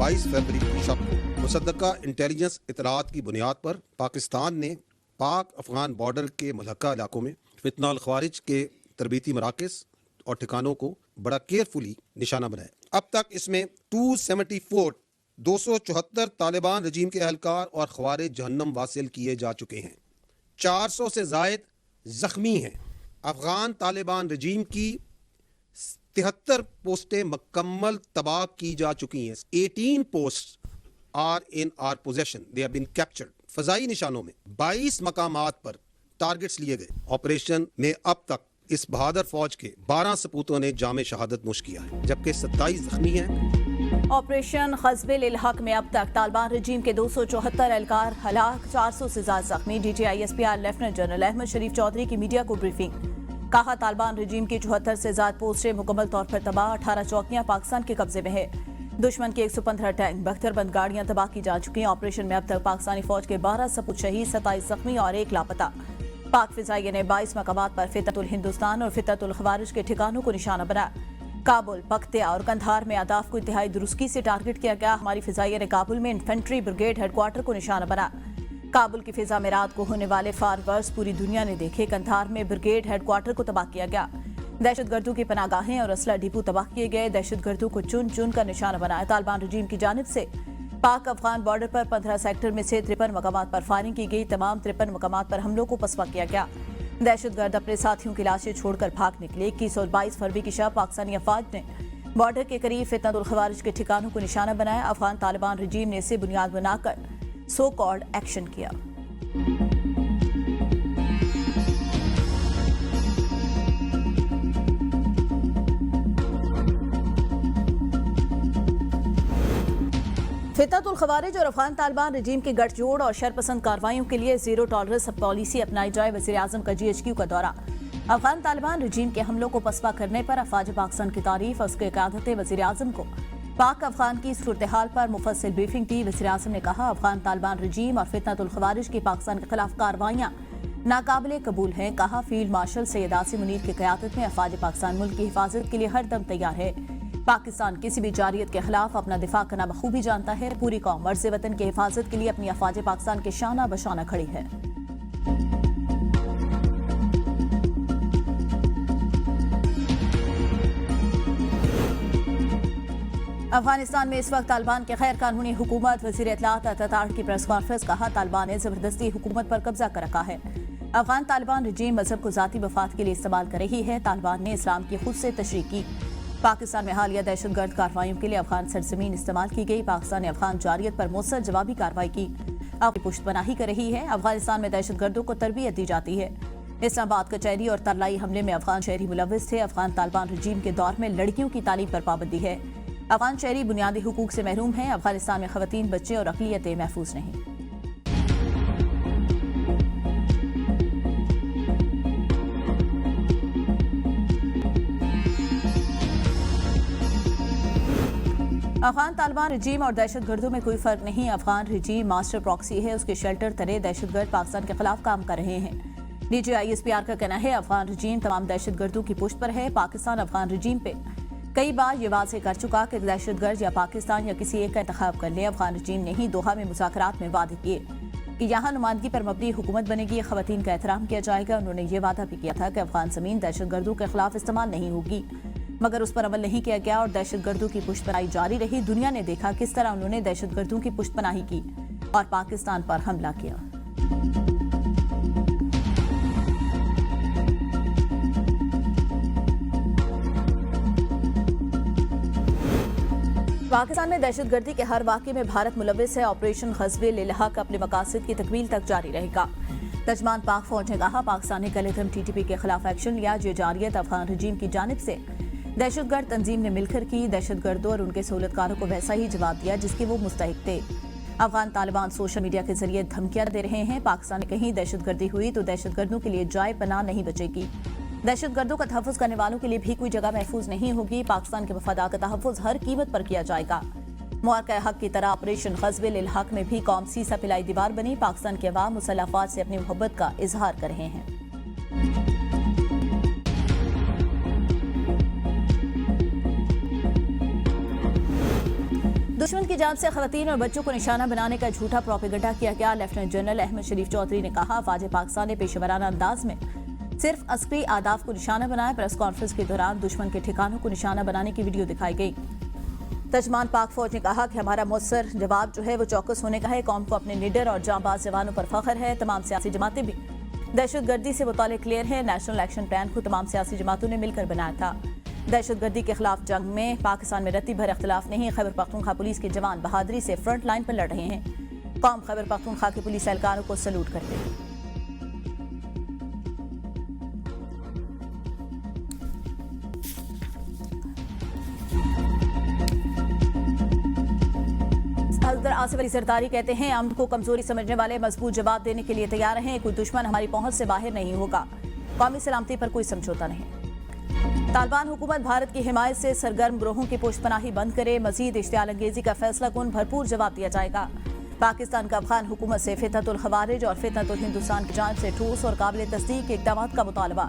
22 फरवरी की शब को मुसद्दका इंटेलिजेंस इतलात की बुनियाद पर पाकिस्तान ने पाक अफगान बॉर्डर के मुल्हका इलाकों में फितनाल ख्वारिज के तरबीती मराकज़ और ठिकानों को बड़ा केयरफुली निशाना बनाया। अब तक इसमें 274 तालिबान रजीम के एहलकार और ख्वारिज जहन्नम वासिल किए जा चुके हैं। 400 से ज़ायद जख्मी हैं। अफगान तालिबान रजीम की 73 पोस्टें मुकम्मल तबाह की जा चुकी हैं। 18 post are in are possession, they have been captured. फजाई निशानों में 22 मकामात पर टारगेट्स लिए गए। ऑपरेशन में अब तक इस बहादुर फौज के 12 सपूतों ने जामे शहादत नोश किया है, जबकि 27 जख्मी हैं। ऑपरेशन ग़ज़्व इल हक में अब तक तालिबान रजीम के 274 एहलकार हलाक, 400 से ज्यादा जख्मी। DGISPR लेफ्टिनेंट जनरल अहमद शरीफ चौधरी की मीडिया को ब्रीफिंग। कहा, तालिबान रजीम की 74 से ज्यादा पोस्टें मुकम्मल तौर पर तबाह। 18 चौकियां पाकिस्तान के कब्जे में है। दुश्मन के 115 टैंक, 72 बंद गाड़ियां तबाह की जा चुकी हैं। ऑपरेशन में अब तक पाकिस्तानी फौज के 12 सपूत शहीद, 27 जख्मी और 1 लापता। पाक फिजाइया ने 22 मकामात पर फितरतुल हिंदुस्तान और फितरतुल ख्वारिज के ठिकानों को निशाना बनाया। काबुल, पख्तिया और कंधार में अहदाफ को इंतहाई दुरुस्ती से टारगेट किया गया। हमारी फिजाइया ने काबुल में इन्फेंट्री ब्रिगेड हेडक्वार्टर को निशाना बनाया। काबुल की फिजा में रात को होने वाले फारवर्स पूरी दुनिया ने देखे। कंधार में ब्रिगेड हेडक्वार्टर को तबाह किया गया। दहशतगर्दों की पनागाहें और असला डिपो तबाह किए गए। दहशतगर्दों को चुन चुन कर निशाना बनाया। तालिबान रजीम की जानिब से पाक अफगान बॉर्डर पर 15 सेक्टर में से 53 मकामात पर फायरिंग की गई। तमाम 53 मकामात पर हमलों को पसवा किया गया। दहशतगर्द अपने साथियों की लाशें छोड़कर भाग निकले। 21 और 22 फरवरी की शब पाकिस्तानी अफवाज ने बॉर्डर के करीब फितनतुल ख्वारिज के ठिकानों को निशाना बनाया। अफगान तालिबान रजीम ने इसे बुनियाद बनाकर सो कॉल्ड एक्शन किया। फितनतुल ख्वारिज और अफगान तालिबान रजीम के गठजोड़ और शरपसंद कार्रवाइयों के लिए जीरो टॉलरेंस पॉलिसी अपनाई जाए। वज़ीर आज़म का GHQ का दौरा। अफगान तालिबान रजीम के हमलों को पसवा करने पर अफवाज पाकिस्तान की तारीफ और उसके क़यादत वज़ीर आज़म को पाक अफगान की सूरत हाल पर मुफस्सिल ब्रीफिंग दी। वज़ीर आज़म ने कहा, अफगान तालिबान रजीम और फितनतुल ख्वारिज की पाकिस्तान के खिलाफ कार्रवाइयाँ नाकाबिले कबूल हैं। कहा, फील्ड मार्शल सैयद आसिम मुनीर की क़यादत में अफवाज पाकिस्तान मुल्क की हिफाजत के लिए हर दम तैयार है। पाकिस्तान किसी भी जारियत के खिलाफ अपना दिफा करना बखूबी जानता है। पूरी कौम मर्ज़ वतन की हिफाजत के लिए अपनी अफवाज पाकिस्तान के शाना बशाना खड़ी है। अफगानिस्तान में इस वक्त तालिबान के गैर कानूनी हुकूमत। वज़ीर इत्तलात अतातार की प्रेस कॉन्फ्रेंस। कहा, तालिबान ने जबरदस्ती हुकूमत पर कब्जा कर रखा है। अफगान तालिबान रजीम मजहब को जाती मफाद के लिए इस्तेमाल कर रही है। तालिबान ने इस्लाम की खुद से तशरीह की। पाकिस्तान में हालिया दहशतगर्द कार्रवाइयों के लिए अफगान सरजमीन इस्तेमाल की गई। पाकिस्तान ने अफगान जारियत पर मुसर जवाबी कार्रवाई की। अपनी पुश्तपनाही कर रही है। अफगानिस्तान में दहशतगर्दों को तरबियत दी जाती है। इस्लामाबाद कचहरी और तरलाई हमले में अफगान शहरी मुलविस थे। अफगान तालिबान रजीम के दौर में लड़कियों की तालीम पर पाबंदी है। अफगान शहरी बुनियादी हुकूक से महरूम हैं। अफगानिस्तान में खवातीन, बच्चे और अक़लियतें महफूज नहीं। अफगान तालिबान रजीम और दहशतगर्दों में कोई फर्क नहीं। अफगान रजीम मास्टर प्रॉक्सी है। उसके शेल्टर तले दहशतगर्द पाकिस्तान के खिलाफ काम कर रहे हैं। DGISPR का कहना है, अफगान रजीम तमाम दहशतगर्दों की पुष्ट पर है। पाकिस्तान अफगान रजीम पे कई बार ये वाज़ेह कर चुका कि दहशतगर्द या पाकिस्तान या किसी एक का इंतखाब कर ले। अफगान रजीम ने ही दोहा में मुज़ाकरात में वादे किए कि यहाँ नुमाइंदगी पर मबनी हुकूमत बनेगी, ख़वातीन का एहतराम किया जाएगा। उन्होंने ये वादा भी किया था कि अफगान ज़मीन दहशतगर्दों के खिलाफ इस्तेमाल नहीं होगी, मगर उस पर अमल नहीं किया गया और दहशतगर्दों की पुष्तपनाही जारी रही। दुनिया ने देखा किस तरह उन्होंने दहशतगर्दों की पुष्तपनाही की और पाकिस्तान पर हमला किया। पाकिस्तान में दहशतगर्दी के हर वाक़े में भारत मुलविस है। ऑपरेशन ग़ज़्व इल हक अपने मकासद की तकमील तक जारी रहेगा। तर्जमान पाक फौज ने कहा, पाकिस्तान ने कल TTP के खिलाफ एक्शन लिया। ये जारियत अफगान रजीम की जानिब से दहशतगर्द तंजीम ने मिलकर की। दहशतगर्दों और उनके सहूलतकारों को वैसा ही जवाब दिया जिसके वो मुस्तहिक थे। अफगान तालिबान सोशल मीडिया के जरिए धमकियां दे रहे हैं। पाकिस्तान में कहीं दहशतगर्दी हुई तो दहशतगर्दों के लिए जाए पनाह नहीं बचेगी। दहशतगर्दों का तहफ़्फ़ुज़ करने वालों के लिए भी कोई जगह महफूज नहीं होगी। पाकिस्तान के मफादात का तहफ़्फ़ुज़ हर कीमत पर किया जाएगा। मुआरका हक की तरह ऑपरेशन ग़ज़्व इल हक में भी कौम सीसा पिलाई दीवार बनी। पाकिस्तान के अवाम मुसल्लह अफ़वाज से अपनी मोहब्बत का इजहार कर रहे हैं। दुश्मन की जान से खवातीन और बच्चों को निशाना बनाने का झूठा प्रोपेगेंडा किया गया। लेफ्टिनेंट जनरल अहमद शरीफ चौधरी ने कहा, फौज पाकिस्तान ने पेशेवराना अंदाज में सिर्फ अस्करी आदाफ को निशाना बनाया। प्रेस कॉन्फ्रेंस के दौरान दुश्मन के ठिकानों को निशाना बनाने की वीडियो दिखाई गई। तर्जमान पाक फौज ने कहा कि हमारा मुस्सर जवाब जो है वो चौकस होने का है। कौम को अपने निडर और जांबाज जवानों पर फख्र है। तमाम सियासी जमातें भी दहशतगर्दी से मुताल्लिक क्लियर है। नेशनल एक्शन प्लान को तमाम सियासी जमातों ने मिलकर बनाया था। दहशतगर्दी के खिलाफ जंग में पाकिस्तान में रत्ती भर इख्तिलाफ नहीं। खैबर पख्तूनख्वा पुलिस के जवान बहादुरी से फ्रंट लाइन पर लड़ रहे हैं। कौम खैबर पख्तूनख्वा के पुलिस एहलकारों को सैल्यूट करते हैं। सदर आसिफ अली जरदारी कहते हैं, अमन को कमजोरी समझने वाले मजबूत जवाब देने के लिए तैयार हैं। कोई दुश्मन हमारी पहुंच से बाहर नहीं होगा। कौमी सलामती पर कोई समझौता नहीं। तालिबान हुकूमत भारत की हिमायत से सरगर्म ग्रोहों की पुष्पनाही बंद करे। मजीद इश्तियाल अंगेजी का फैसला कौन भरपूर जवाब दिया जाएगा। पाकिस्तान का अफगान हुकूमत से फितनतुल खवारिज और फितनतुल हिंदुस्तान की जांच से ठोस और काबिल तस्दीक इक़दाम का मुतालबा।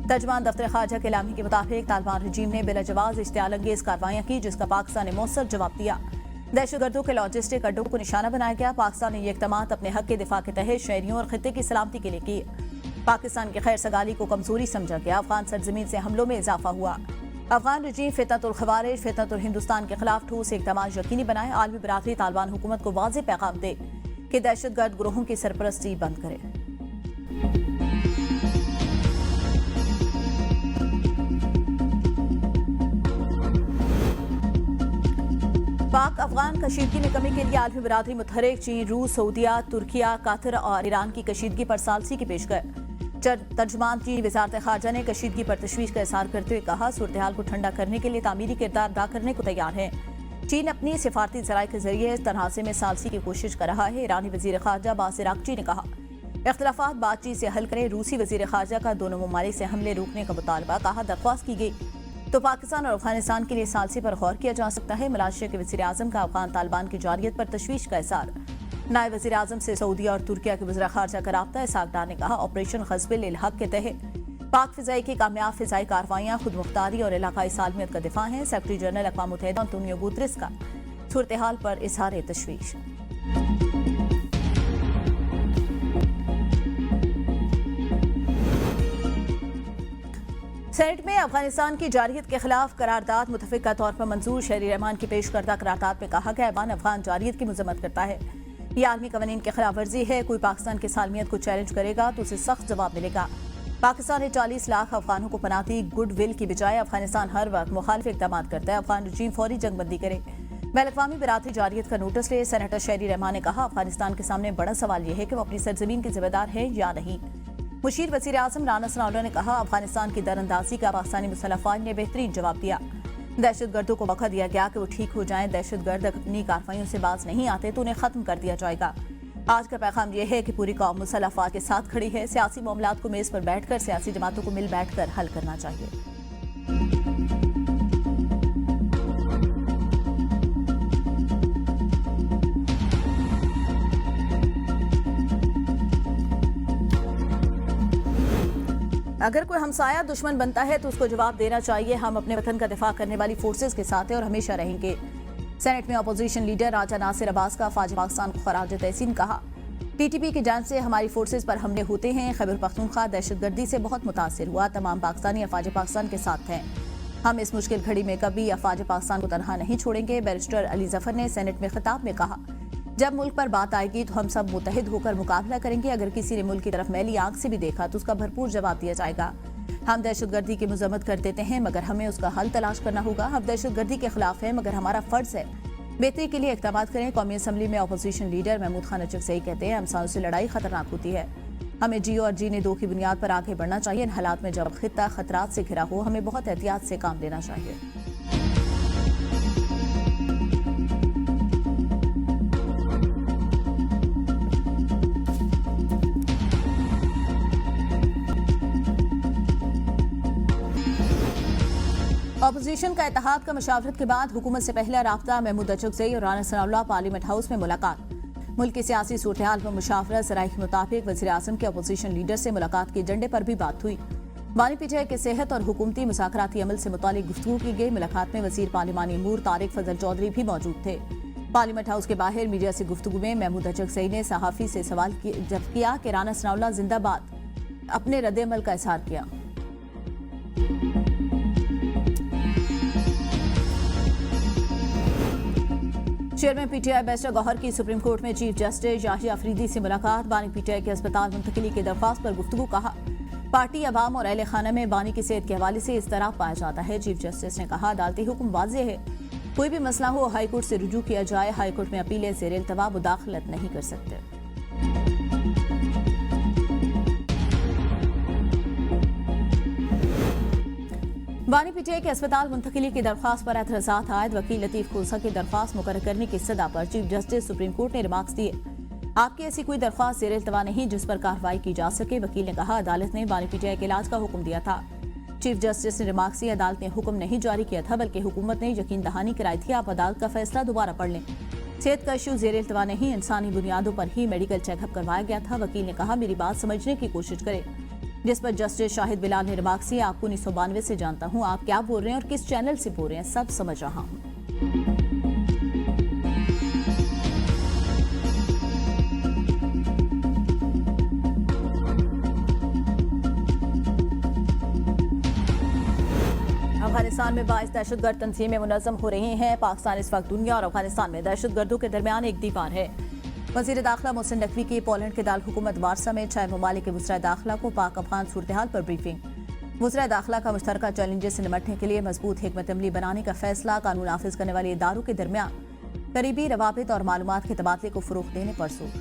तर्जमान दफ्तर खारजा के इलामी के मुताबिक तालिबान रजीम ने बिलाजवाज इश्तियाल अंगेज कार्रवाइयां की, जिसका पाकिस्तान ने मौसर जवाब दिया। दहशतगर्दों के लॉजिस्टिक अड्डों को निशाना बनाया गया। पाकिस्तान ने ये इक़दाम अपने हक के दिफा के तहत शहरियों और खित्ते की सलामती के लिए किए। पाकिस्तान की खैर सगाली को कमजोरी समझा गया। अफगान सरजमीन से हमलों में इजाफा हुआ। अफगान रजीम फितनतुल खवारिज फितनतुल हिंदुस्तान के खिलाफ ठोस इक़दाम यकीनी बनाए। आलमी बरादरी तालिबान हुकूमत को वाज़ेह पैगाम दे कि दहशतगर्द ग्रोहों की सरपरस्ती बंद करे। पाक अफगान कशीदगी में कमी के लिए आलमी बरादरी मुतहरिक चीन, रूस, सऊदीया, तुर्किया, कतर और ईरान की कशीदगी पर सालसी की पेशकश। तर्जमान चीनी वजारत खारजा ने कशीदगी पर तशवीश का इज़हार करते हुए कहा, सूरत हाल को ठंडा करने के लिए तामीरी किरदार अदा करने को तैयार है। चीन अपनी सिफारती जराये के जरिए इस तनाज़े में सालसी की कोशिश कर रहा है। ईरानी वजीर खारजा अब्बास अरागची ने कहा, इख्तिलाफात बातचीत से हल करें। रूसी वजीर खारजा का दोनों ममालिक से हमले रोकने का मुतालबा। कहा, दरख्वास्त की गई तो पाकिस्तान और अफगानिस्तान के लिए सालसी पर गौर किया जा सकता है। मलेशिया के वज़ीर आज़म का अफगान तालिबान की जारियत पर तशवीश का इज़हार। नायब वज़ीर आज़म से सऊदी और तुर्किया के वज़ीर खारजा का राब्ता। इसहाक डार ने कहा, ऑपरेशन ग़ज़्ब-ए हक़ के तहत पाक फ़िज़ाई की कामयाब फ़िज़ाई कार्रवाइयाँ खुद मुख्तारी और इलाकाई सालमियत का दिफा हैं। सेक्रेटरी जनरल अक़वाम मुत्तहिदा अंतोनियो गुतरेस का सूरत हाल पर इज़हार तशवीश। सेनेट में अफगानिस्तान की जारियत के खिलाफ करारदाद मुतफ़िक़ा तौर पर मंजूर। शहरी रहमान की पेश करदा करारदाद में कहा गया, अफगान जारियत की मज़म्मत करता है। यह आलमी कवानीन की खिलाफ वर्जी है। कोई पाकिस्तान की सालमियत को चैलेंज करेगा तो उसे सख्त जवाब मिलेगा। पाकिस्तान ने 40 लाख अफगानों को पनाह दी। गुड विल की बजाय अफगानिस्तान हर वक्त मुखालिफ इक़दाम करता है। अफगान रजीम फौरी जंगबंदी करे। बैनुल-अक़वामी बरादरी जारियत का नोटिस ले। सेनेटर शहरी रहमान ने कहा, अफगानिस्तान के सामने बड़ा सवाल यह है कि वो अपनी सरजमीन के जिम्मेदार है या नहीं। मुशीर वज़ीर आज़म राना सनाउल्लाह ने कहा, अफगानिस्तान की दरअंदाजी का पाकिस्तानी मुसल्लह फ़ौज ने बेहतरीन जवाब दिया। दहशतगर्दों को मौका दिया गया कि वो ठीक हो जाएं। दहशतगर्द अपनी कार्रवाइयों से बाज नहीं आते तो उन्हें खत्म कर दिया जाएगा। आज का पैगाम यह है कि पूरी कौम मुसल्लह फ़ौज के साथ खड़ी है। सियासी मामलात को मेज़ पर बैठकर सियासी जमातों को मिल बैठकर हल करना चाहिए। अगर कोई हमसाया दुश्मन बनता है तो उसको जवाब देना चाहिए। हम अपने वतन का दिफा करने वाली फोर्सेस के साथ हैं और हमेशा रहेंगे। सेनेट में अपोजिशन लीडर राजा नासिर अब्बास का फौज पाकिस्तान को खराज तहसीन कहा, टीटीपी की जान से हमारी फोर्सेस पर हमले होते हैं। खैबर पख्तूनख्वा दहशतगर्दी से बहुत मुतासिर हुआ। तमाम पाकिस्तानी अफवाज पाकिस्तान के साथ हैं। हम इस मुश्किल घड़ी में कभी अफवाज पाकिस्तान को तनहा नहीं छोड़ेंगे। बैरिस्टर अली जफर ने सेनेट में खिताब में कहा, जब मुल्क पर बात आएगी तो हम सब मुत्तहिद होकर मुकाबला करेंगे। अगर किसी ने मुल्क की तरफ मैली आंख से भी देखा तो उसका भरपूर जवाब दिया जाएगा। हम दहशतगर्दी की मजम्मत कर देते हैं मगर हमें उसका हल तलाश करना होगा। हम दहशतगर्दी के खिलाफ हैं मगर हमारा फर्ज है बेहतरी के लिए इक़दाम करें। कौमी असम्बली में अपोजिशन लीडर महमूद खान अचकज़ई कहते हैं, हमसायों से लड़ाई खतरनाक होती है। हमें जी और जीने दो की बुनियाद पर आगे बढ़ना चाहिए। इन हालात में जब खित्ता खतरात से घिरा हो हमें बहुत एहतियात से काम लेना चाहिए। अपोजिशन का इत्तेहाद का मशावरत के बाद हुकूमत से पहला राब्ता महमूद अचकज़ई और राना सनाउल्लाह पार्लियामेंट हाउस में मुलाकात। मुल्क की सियासी सूरत-ए-हाल पर मुशावरत। ज़राए के मुताबिक वज़ीर आज़म के अपोजिशन लीडर से मुलाकात के एजेंडे पर भी बात हुई। बानी पीछे के सेहत और हुकूमती मुज़ाकराती अमल से मुतालिक गुफ्तगू की गई। मुलाकात में वज़ीर पार्लिमानी अमूर तारिक फजल चौधरी भी मौजूद थे। पार्लियामेंट हाउस के बाहर मीडिया से गुफ्तगू में महमूद अचकज़ई ने सहाफ़ी से सवाल जब किया कि राना सनाउल्लाह जिंदाबाद, अपने रद्द-ए-अमल का इज़हार किया। चेयरमैन पीटीआई बैरिस्टर गौहर की सुप्रीम कोर्ट में चीफ जस्टिस याहिया अफरीदी से मुलाकात। बानी पीटीआई के अस्पताल मुंतकिली की दरख्वास्त पर गुफ्तगू। कहा, पार्टी अवाम और अहले खाना में बानी की सेहत के हवाले से इज़्तिराब पाया जाता है। चीफ जस्टिस ने कहा, अदालती हुक्म वाज़ेह है, कोई भी मसला हो हाई कोर्ट से रुजू किया जाए। हाई कोर्ट में अपीलें ज़ेर इल्तवा मुदाखलत नहीं कर सकते। बानी पीटीआई के अस्पताल मुंतकिली की दरख्वास्त पर एतराज़ात आयद। वकील लतीफ खोसा की दरख्वास्त मुकर्रर करने की सदा पर चीफ जस्टिस सुप्रीम कोर्ट ने रिमार्क्स दिए। आपकी ऐसी कोई दरख्वास्त ज़ेर इल्तवा नहीं जिस पर कार्रवाई की जा सके। वकील ने कहा, अदालत ने बानी पीटीआई के इलाज का हुक्म दिया था। चीफ जस्टिस ने रिमार्क्स दिए, अदालत ने हुक्म नहीं जारी किया था बल्कि हुकूमत ने यकीन दहानी कराई थी। आप अदालत का फैसला दोबारा पढ़ लें। सेहत का इशू ज़ेर इल्तवा नहीं, इंसानी बुनियादों पर ही मेडिकल चेकअप करवाया गया था। वकील ने कहा, मेरी बात समझने की कोशिश करें। जिस पर जस्टिस शाहिद बिलाल ने रिमार्क्स दिए, आपको 1992 से जानता हूं, आप क्या बोल रहे हैं और किस चैनल से बोल रहे हैं सब समझ रहा हूं। अफगानिस्तान में 22 दहशतगर्द तंजीमें मुनज़्ज़म हो रही हैं। पाकिस्तान इस वक्त दुनिया और अफगानिस्तान में दहशतगर्दों के दरमियान एक दीवार है। वज़ीर दाखिला मोहसिन नकवी की पोलैंड के दारुल हुकूमत वारसा में 6 ममालिक के वज़ीर दाखिला को पाक अफगान सूरत-ए-हाल पर ब्रीफिंग। वज़ीर दाखिला का मुश्तरका चैलेंजेस से निपटने के लिए मजबूत हिकमत अमली बनाने का फैसला। कानून नाफिज करने वाले इदारों के दरमियान करीबी रवाबित और मालूमात के तबादले को फ़रोग़ देने पर जोर।